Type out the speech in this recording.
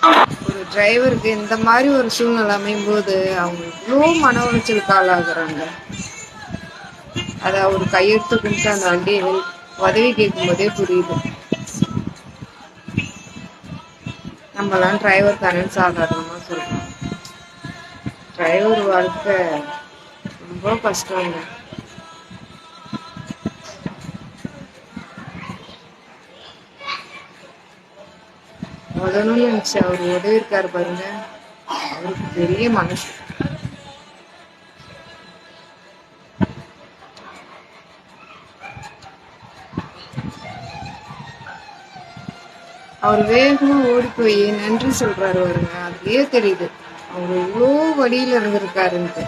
ஒரு டிரைவருக்கு இந்த மாதிரி ஒரு சூழ்நிலை அமையும் போது அவங்க இவ்வளோ மன உளைச்சலுக்கு ஆளாகிறாங்க. அதை அவர் கையெடுத்து கும்பிட்டு அந்த வண்டியை உதவி கேட்கும் போதே புரியுது. நம்மலாம் டிரைவர் தானே சாதாரணமா சொல்றோம். டிரைவர் வாழ்க்கை ரொம்ப கஷ்டங்க. உதவணும்னு நினைச்சு அவர் உதவி இருக்காரு பாருங்க, அவருக்கு பெரிய மனசு. அவர் வேகமா ஓடி போய் நன்றி சொல்றாரு பாருங்க, அதுலயே தெரியுது அவர் இவ்வளோ வழியில இருந்திருக்காருன்ட்டு.